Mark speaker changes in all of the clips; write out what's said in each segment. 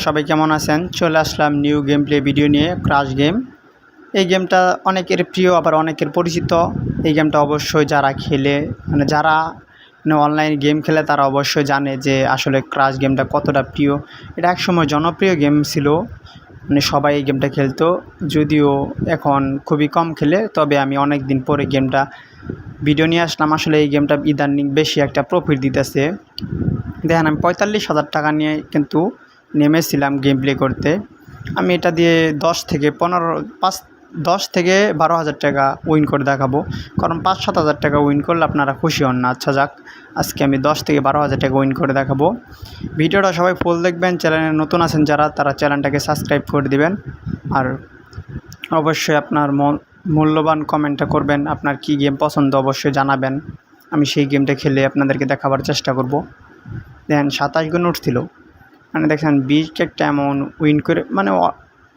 Speaker 1: সবাই কেমন আছেন? চলে আসলাম নিউ গেম প্লে ভিডিও নিয়ে ক্রাশ গেম। এই গেমটা অনেকের প্রিয় আবার অনেকের পরিচিত। এই গেমটা অবশ্যই যারা খেলে যারা অনলাইন গেম খেলে তারা অবশ্যই জানে যে আসলে ক্রাশ গেমটা কতটা প্রিয়। এটা একসময় জনপ্রিয় গেম ছিল, সবাই এই গেমটা খেলতো, যদিও এখন খুবই কম খেলে। তবে আমি অনেক দিন পরে গেমটা ভিডিও নিয়ে আসলাম। আসলে এই গেমটা ইদানিং বেশি একটা প্রফিট দিতেছে। দেখেন, আমি 45,000 টাকা নিয়ে কিন্তু নেমেছিলাম গেম প্লে করতে। আমি এটা দিয়ে 10 থেকে 12,000 টাকা উইন করে দেখাবো, কারণ 5-7 হাজার টাকা উইন করলে আপনারা খুশি হন না। আচ্ছা যাক, আজকে আমি 10 থেকে 12,000 টাকা উইন করে দেখাবো। ভিডিওটা সবাই ফুল দেখবেন। চ্যানেলে নতুন আছেন যারা, তারা চ্যানেলটাকে সাবস্ক্রাইব করে দিবেন। আর অবশ্যই আপনার মূল্যবান কমেন্টটা করবেন, আপনার কি গেম পছন্দ অবশ্যই জানাবেন। আমি সেই গেমটা খেলে আপনাদেরকে দেখাবার চেষ্টা করব। দেখেন 27 গুণ উঠছিল, দেখেন 20 একটা অ্যামাউন্ট উইন করে,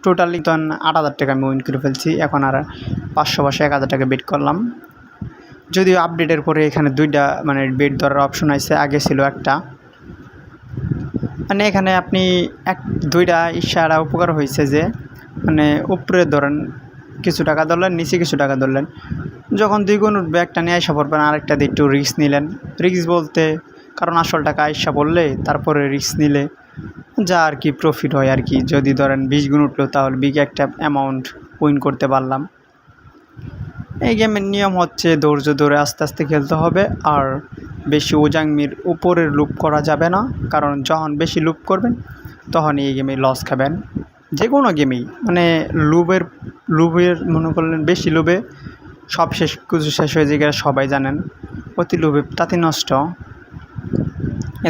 Speaker 1: টোটালি তখন 8,000 টাকা আমি উইন করে ফেলছি। এখন আর 500 1,000 টাকা বেট করলাম। যদিও আপডেটের পরে এখানে দুইটা বেট ধরার অপশন আছে, আগে ছিল একটা। এখানে আপনি দুইটা ইশারা উপকার হয়েছে যে উপরে ধরেন কিছু টাকা ধরলেন, নিচে কিছু টাকা ধরলেন। যখন 2 গুণ উঠবে একটা নিয়ে আইসা পড়বেন, আরেকটা দিয়ে একটু রিস্ক নিলেন। রিস্ক বলতে কারণ আসল টাকা আইসা পড়লে তারপরে রিস্ক নিলে যা আর কি প্রফিট হয় আর কি। যদি ধরেন 20 গুণ উঠলো তাহলে বিগ একটা অ্যামাউন্ট উইন করতে পারলাম। এই গেমের নিয়ম হচ্ছে ধৈর্য ধরে আস্তে আস্তে খেলতে হবে, আর বেশি ওজাংমির উপরের লুপ করা যাবে না, কারণ যখন বেশি লুপ করবেন তখন এই গেমে লস খাবেন। যে কোনো গেমেই লুবের মনে করলেন বেশি লোভে সব কিছু শেষ হয়ে যায়, সবাই জানেন। অতি লোভে তাতে নষ্ট।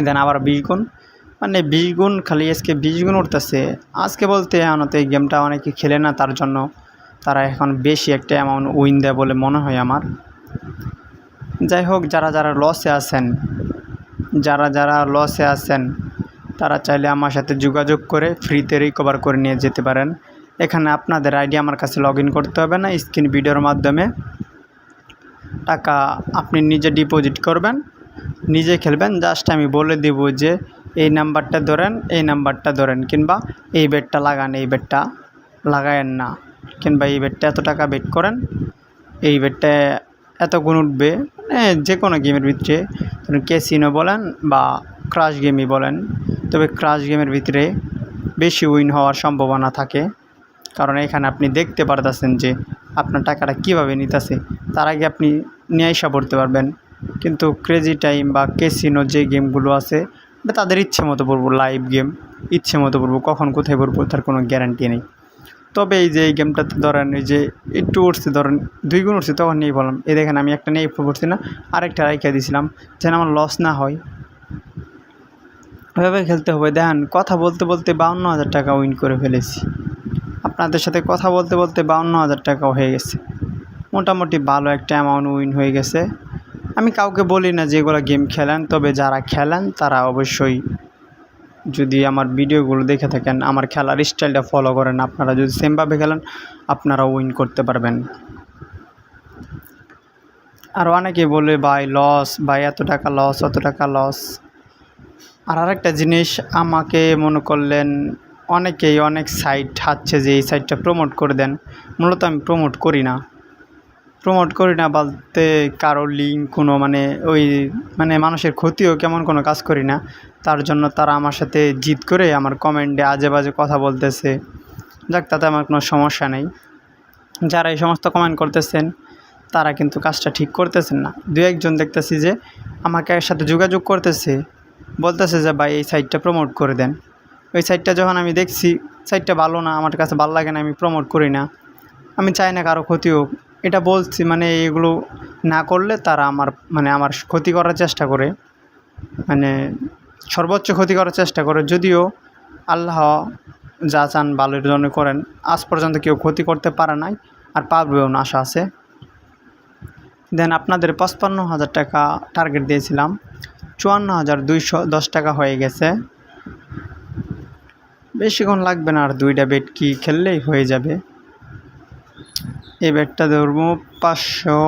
Speaker 1: দেন আবার 20 গুণ, 20 গুণ খালি আজকে 20 গুণ উঠতেছে। আজকে বলতে আনতে এই গেমটা অনেকে খেলে না, তার জন্য তারা এখন বেশি একটা অ্যামাউন্ট উইন দেয় বলে মনে হয় আমার। যাই হোক, যারা লসে আছেন তারা চাইলে আমার সাথে যোগাযোগ করে ফ্রিতে রিকভার করে নিয়ে যেতে পারেন। এখানে আপনাদের আইডি আমার কাছে লগ ইন করতে হবে না, স্ক্রিন ভিডিওর মাধ্যমে টাকা আপনি নিজে ডিপোজিট করবেন, নিজে খেলবেন। জাস্ট আমি বলে দেব যে এই নাম্বারটা ধরেন, এই নাম্বারটা ধরেন, কিংবা এই বেটটা লাগান, এই বেটটা লাগায়েন না, কিংবা এই বেটটা এত টাকা বেট করেন, এই বেটটা এত গুণ উঠবে। যে কোনো গেমের ভিতরে ক্যাসিনো বলেন বা ক্রাশ গেমই বলেন, তবে ক্রাশ গেমের ভিতরে বেশি উইন হওয়ার সম্ভাবনা থাকে, কারণ এখানে আপনি দেখতে পারতেছেন যে আপনার টাকাটা কীভাবে নিতেছে। তার আগে আপনি নিয়ে আইসা পড়তে পারবেন। কিন্তু ক্রেজি টাইম বা ক্যাসিনো যে গেমগুলো আছে, এটা তাদের ইচ্ছে মতো পড়বো, লাইভ গেম ইচ্ছে মতো পড়বো, কখন কোথায় পড়বো তার কোনো গ্যারান্টি নেই। তবে এই যে এই গেমটাতে ধরেন এই যে একটু উঠছে, ধরেন 2 গুণ উঠছে, তখন নিয়ে বললাম এই দেখেন আমি একটা নিয়ে পড়ছি না, আরেকটা রাইখা দিয়েছিলাম যেন আমার লস না হয়। ওইভাবে খেলতে হবে। দেখেন, কথা বলতে বলতে 52,000 টাকা উইন করে ফেলেছি। আপনাদের সাথে কথা বলতে বলতে 52,000 টাকা হয়ে গেছে, মোটামুটি ভালো একটা অ্যামাউন্ট উইন হয়ে গেছে। আমি কাউকে বলি না যেগুলো গেম খেলেন, তবে যারা খেলেন তারা অবশ্যই যদি আমার ভিডিওগুলো দেখে থাকেন, আমার খেলার স্টাইলটা ফলো করেন, আপনারা যদি সেমভাবে খেলেন আপনারা উইন করতে পারবেন। আর অনেকে বলে ভাই লস, ভাই এত টাকা লস, অত টাকা লস। আর আরেকটা জিনিস, আমাকে মনে করলেন অনেকেই অনেক সাইট হাচ্ছে যে এই সাইটটা প্রমোট করে দেন। মূলত আমি প্রমোট করি না বলতে কারো লিঙ্ক কোনো ওই মানুষের ক্ষতিও কেমন কোনো কাজ করি না। তার জন্য তারা আমার সাথে জিদ করে আমার কমেন্টে আজে বাজে কথা বলতেছে। যাক, তাতে আমার কোনো সমস্যা নেই। যারা এই সমস্ত কমেন্ট করতেছেন তারা কিন্তু কাজটা ঠিক করতেছেন না। 2-1 জন দেখতেছি যে আমাকে সাথে যোগাযোগ করতেছে, বলতেছে যে ভাই এই সাইটটা প্রমোট করে দেন। ওই সাইটটা যখন আমি দেখছি সাইটটা ভালো না, আমার কাছে ভালো লাগে না, আমি প্রমোট করি না। আমি চাই না কারো ক্ষতি হোক, এটা বলছি। এগুলো না করলে তারা আমার ক্ষতি করার চেষ্টা করে, সর্বোচ্চ ক্ষতি করার চেষ্টা করে। যদিও আল্লাহ যা চান ভালোর জন্য করেন, আজ পর্যন্ত কেউ ক্ষতি করতে পারে নাই, আর পারবেও না, আশা আছে। দেন আপনাদের 55,000 টাকা টার্গেট দিয়েছিলাম, 54,210 টাকা হয়ে গেছে। বেশিক্ষণ লাগবে না, আর 2টা বেট কি খেললেই হয়ে যাবে। এই বেটটা ধরবো 500,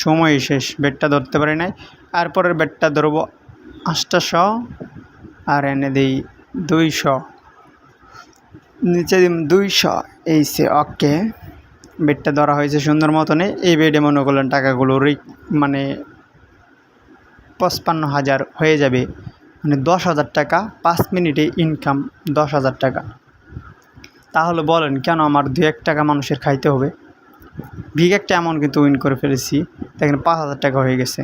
Speaker 1: সময় শেষ, বেটটা ধরতে পারি নাই। আর পরের বেটটা ধরবো 800, আর এনে দিই 200। নিচে দিম 200, এই সে ওকে। বেডটা ধরা হয়েছে সুন্দর মতনে। এই বেডে মনে করলেন টাকাগুলো মানে 55,000 হয়ে যাবে, মানে 10,000 টাকা 5 মিনিটে ইনকাম 10,000 টাকা। তাহলে বলেন কেন আমার 2-1 টাকা মানুষের খাইতে হবে? বিগ একটা অ্যামাউন্ট কিন্তু উইন করে ফেলেছি, দেখেন 5,000 টাকা হয়ে গেছে।